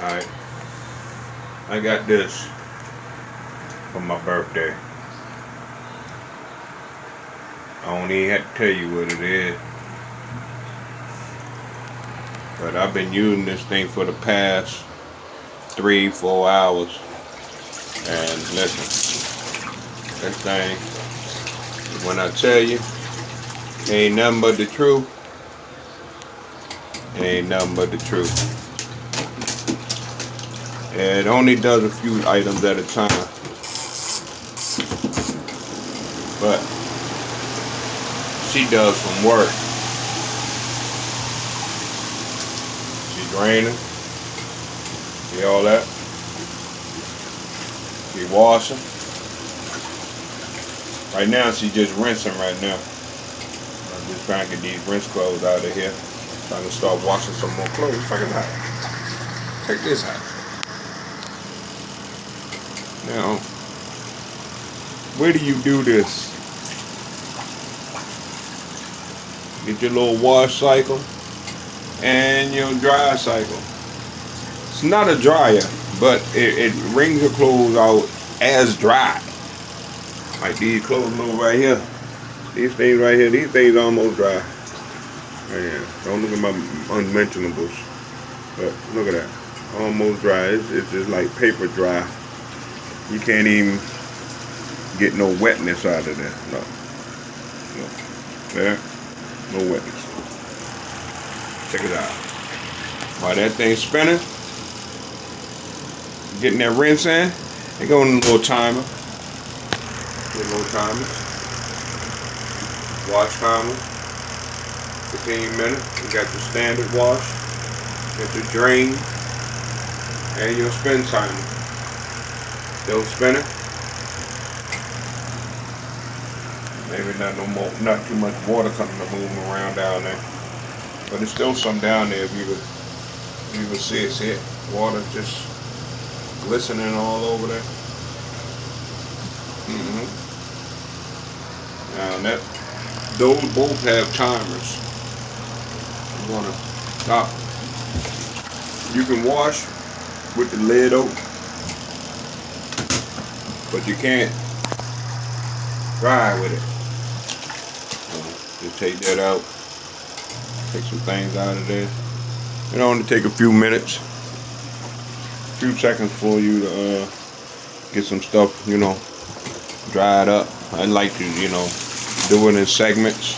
Alright, I got this for my birthday. I don't even have to tell you what it is. But I've been using this thing for the past 3-4 hours. And listen, this thing, when I tell you, ain't nothing but the truth. Ain't nothing but the truth. It only does a few items at a time. But she does some work. She draining. See all that? She washing. Right now she just rinsing right now. I'm just trying to get these rinse clothes out of here. Trying to start washing some more clothes. Check it out. Check this out. Now, where do you do this? Get your little wash cycle and your dry cycle. It's not a dryer, but it wrings your clothes out as dry. Like these clothes over right here. These things right here, these things almost dry. Man, don't look at my unmentionables. But look at that. Almost dry. It's just like paper dry. You can't even get no wetness out of there. No. There. No wetness. Check it out. While that thing's spinning, getting that rinse in, they go in a little timer. Get a little timer. Wash timer. 15 minutes. You got your standard wash. Got your drain. And your spin timer. Still spinning. Maybe not too much water coming to move around down there. But there's still some down there if you would see it. See it? Water just glistening all over there. Now those both have timers. I'm gonna stop. You can wash with the lid open, but you can't dry with it. So just take that out. Take some things out of there. It only take a few minutes, a few seconds for you to get some stuff, dried up. I like to, do it in segments.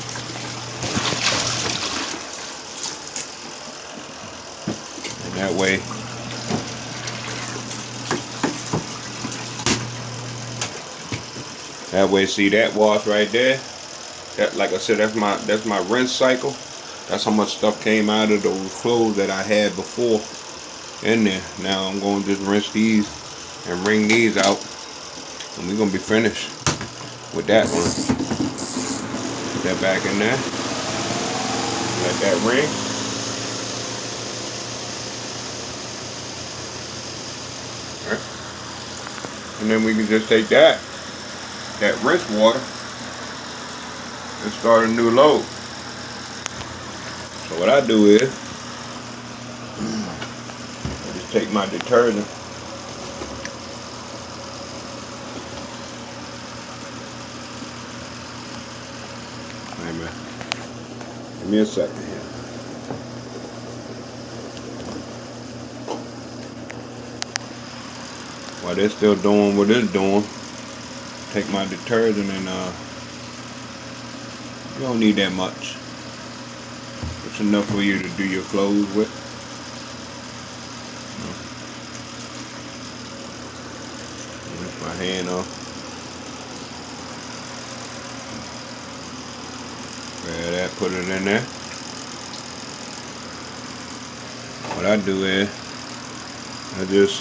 And that way, see that wash right there. That, like I said, that's my rinse cycle. That's how much stuff came out of those clothes that I had before in there. Now I'm going to just rinse these and wring these out, and we're going to be finished with that one. Put that back in there. Let that ring. Right. And then we can just take that rinse water and start a new load. So what I do is, I just take my detergent. Wait a minute. Give me a second here. While they're still doing what it's doing, take my detergent and you don't need that much. It's enough for you to do your clothes with. Lift my hand off. Grab that, put it in there. What I do is, I just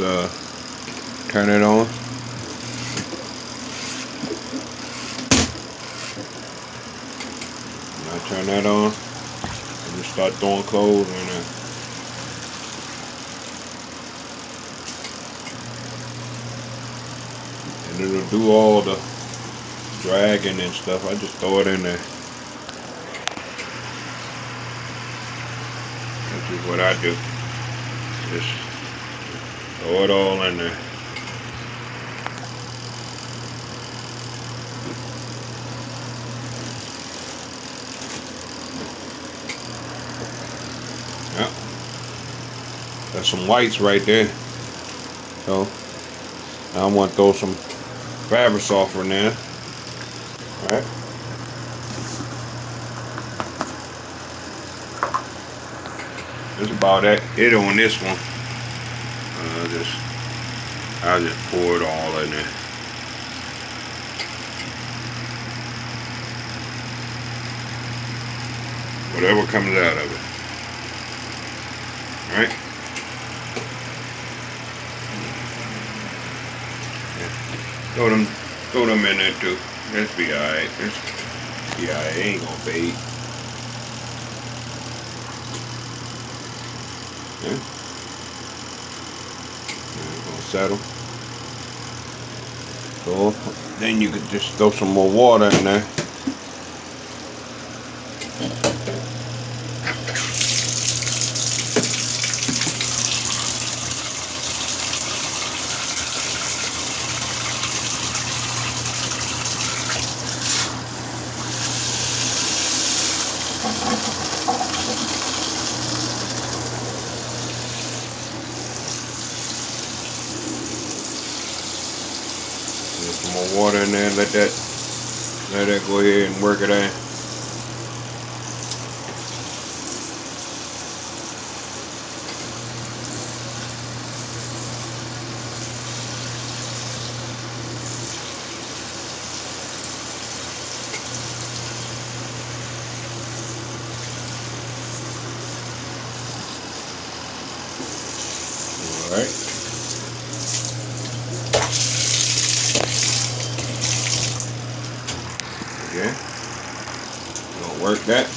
turn it on. When I turn that on, just start throwing clothes in there. And it'll do all the dragging and stuff. I just throw it in there. That's just what I do. Just Throw it all in there. Yep. That's some whites right there. So now I want to throw some fabric softener in there. Alright. That's about it on this one. I'll just pour it all in there. Whatever comes out of it. Alright? Yeah. Throw them in there too. Let's be alright. Yeah, it ain't gonna fade. Yeah. It's gonna settle. So then you could just throw some more water in there. Some more water in there, let that go ahead and work it out. All right. Okay. Gonna work that.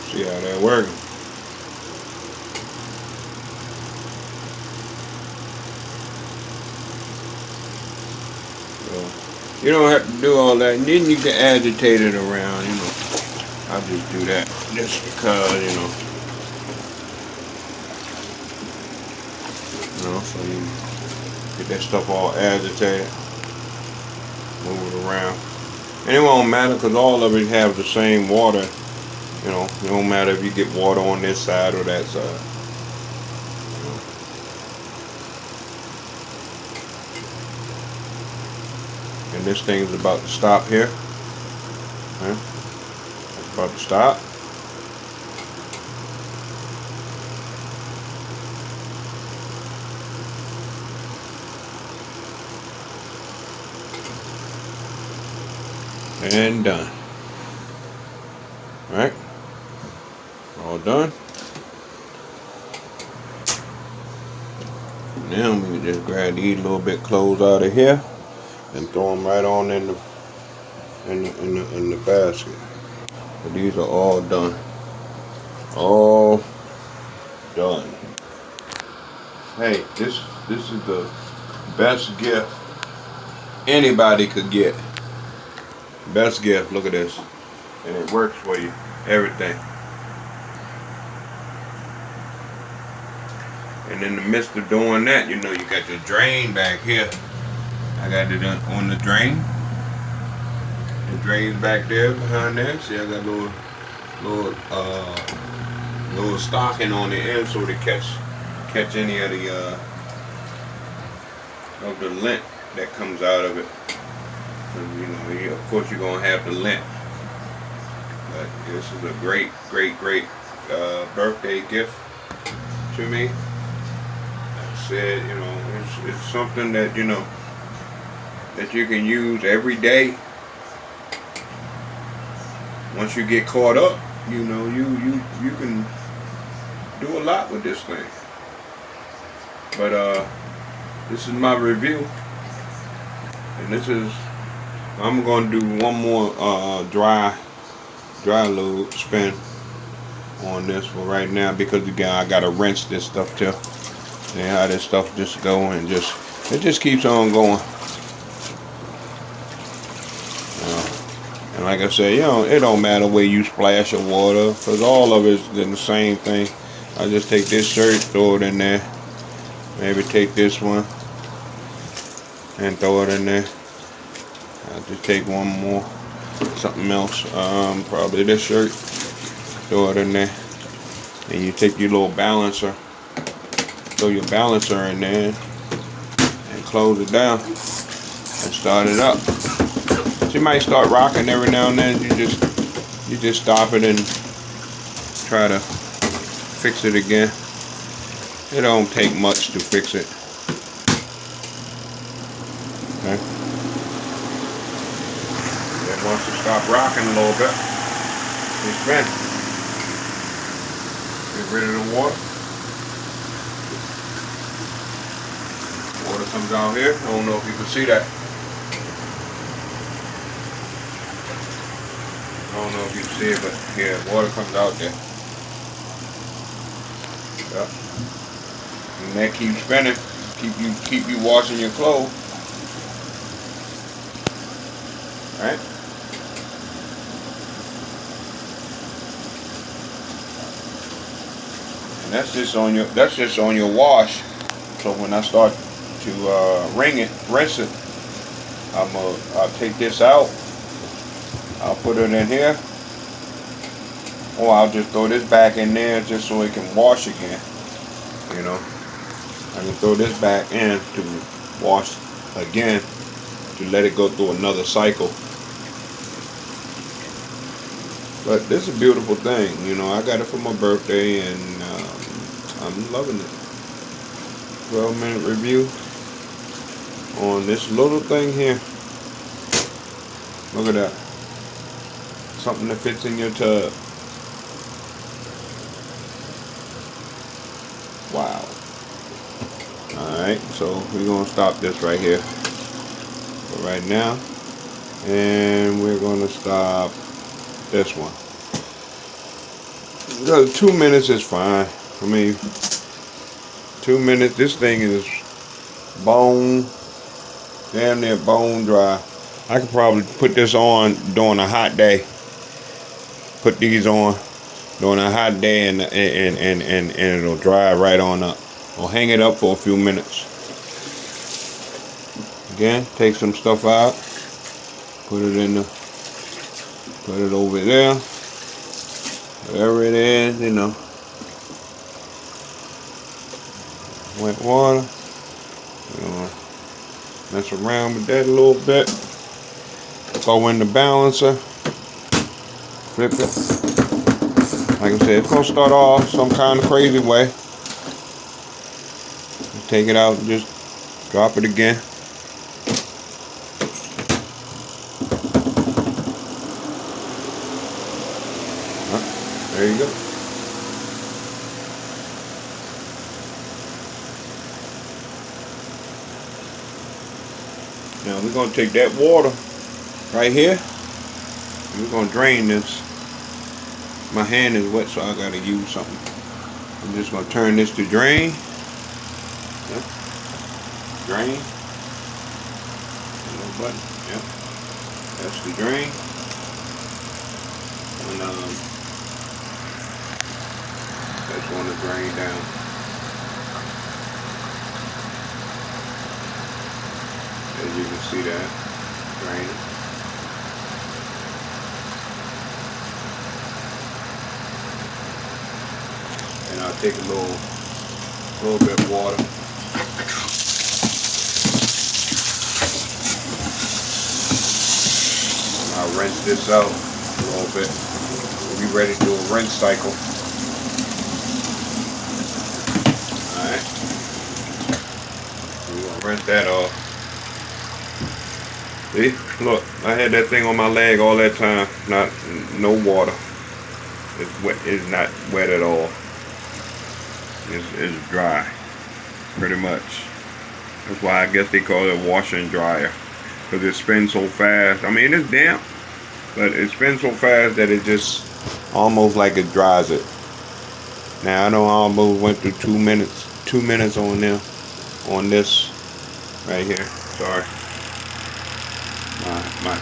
See how that working. So you don't have to do all that, and then you can agitate it around, you know. I'll just do that just because, you know. So you get that stuff all agitated, move it around. And it won't matter because all of it have the same water. You know, it don't matter if you get water on this side or that side. You know. And this thing's about to stop here. Okay. It's about to stop. And done. Alright. All done. Now we can just grab these little bit clothes out of here and throw them right on in the basket. But these are all done. All done. Hey, this is the best gift anybody could get. Best gift. Look at this. And it works for you. Everything. And in the midst of doing that, you know, you got the drain back here. I got it on the drain. The drain's back there behind there. See, I got little stocking on the end so to catch any of the lint that comes out of it. So, you know, of course you're gonna have the lint. But this is a great birthday gift to me. Like I said, you know, it's something that, you know, that you can use every day. Once you get caught up, you know, you can do a lot with this thing. But this is my review, and I'm gonna do one more dry dry load spin on this for right now, because again I gotta rinse this stuff too. And how this stuff just go and it just keeps on going. And like I said, it don't matter where you splash your water, because all of it's the same thing. I just take this shirt, throw it in there. Maybe take this one and throw it in there. I'll just take one more, something else. Probably this shirt, throw it in there. And you take your little balancer, throw your balancer in there and close it down and start it up. She might start rocking every now and then. You just stop it and try to fix it again. It don't take much to fix it. Okay. Then once you stop rocking a little bit, you spin. Get rid of the water. Water comes out here. I don't know if you can see that. I don't know if you can see it, but yeah, water comes out there. Yep. And that keeps spinning. Keep you washing your clothes. Right? And that's just on your wash. So when I start to rinse it, I'll take this out. I'll put it in here, or I'll just throw this back in there just so it can wash again. I can throw this back in to wash again, to let it go through another cycle. But this is a beautiful thing. I got it for my birthday, and I'm loving it. 12-minute review on this little thing here. Look at that. Something that fits in your tub. Wow. Alright, so we're going to stop this right here for right now. And we're going to stop this one. 2 minutes is fine. I mean, 2 minutes. This thing is damn near bone dry. I could probably put this on during a hot day. Put these on during a hot day, and it'll dry right on up. I'll hang it up for a few minutes. Again, take some stuff out. Put it over there. Whatever it is, wet water. Mess around with that a little bit. Throw in the balancer. Flip it. Like I said, it's gonna start off some kind of crazy way. Take it out and just drop it again. There you go. Now we're gonna take that water right here. We're gonna drain this. My hand is wet, so I gotta use something. I'm just gonna turn this to drain. Yep. Drain. Little button. Yep. That's the drain. And that's going to drain down. As you can see that draining. And I'll take a little bit of water. And I'll rinse this out a little bit. We'll be ready to do a rinse cycle. Alright. We're gonna rinse that off. See? Look, I had that thing on my leg all that time. No water. It's wet. It's not wet at all. It's dry, pretty much. That's why I guess they call it washer and dryer, because it spins so fast. I mean, it's damp, but it spins so fast that it just almost like it dries it. Now I know I almost went through 2 minutes. 2 minutes on there, on this right here. Sorry, my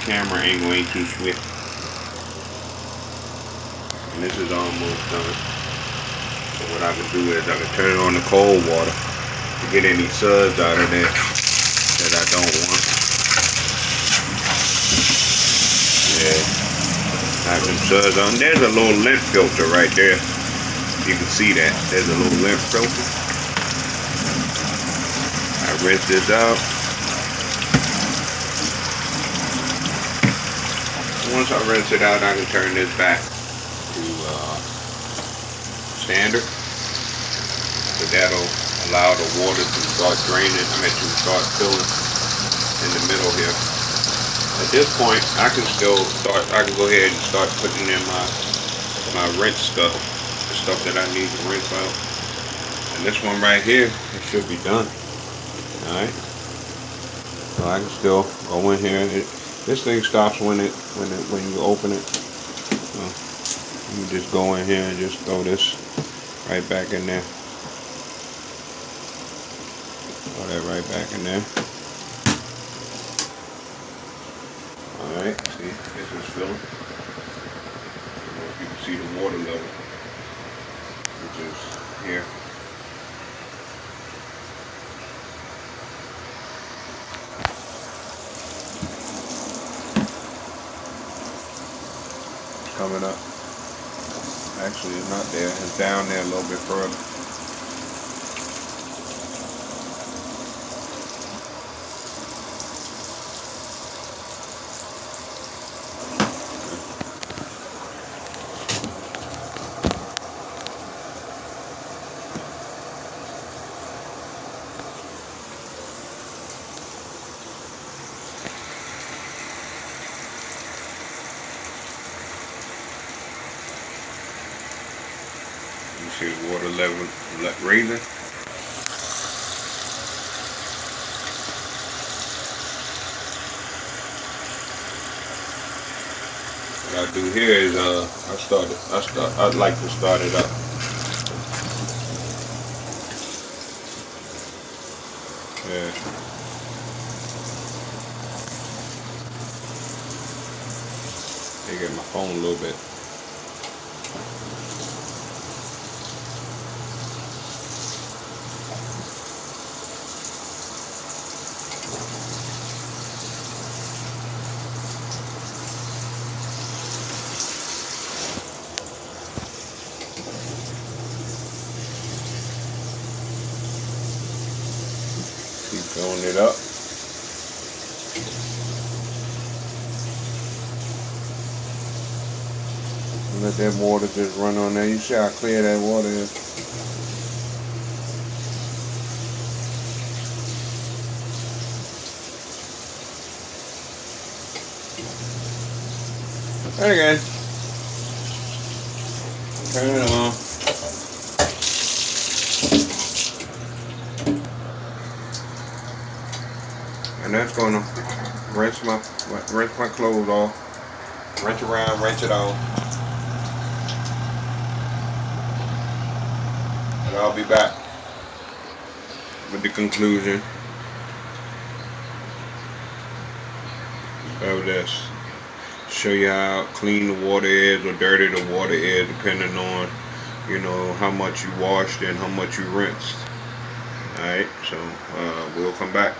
camera angle ain't too swift. And this is almost done. So what I can do is I can turn it on the cold water to get any suds out of there that I don't want. Yeah, have some suds on. There's a little lint filter right there. You can see that. There's a little lint filter. I rinse this out. Once I rinse it out, I can turn this back to standard. So that'll allow the water to start draining. To start filling in the middle here. At this point, I can go ahead and start putting in my rinse stuff, the stuff that I need to rinse out. And this one right here, it should be done. All right. So I can still go in here. This thing stops when you open it. So you just go in here and just throw this right back in there. Throw that right back in there. Alright, see, this is filling. I don't know if you can see the water level, which is here. It's coming up. Actually, it's not there. It's down there a little bit further. You see the water level raising. What I do here is I'd like to start it up. Yeah. Take at my phone a little bit. Keep filling it up. Let that water just run on there. You see how clear that water is. And again, turn it on. And that's gonna rinse my clothes off. Rinse around, rinse it off. And I'll be back with the conclusion of this. Show you how clean the water is or dirty the water is, depending on, you know, how much you washed and how much you rinsed. Alright, so we'll come back.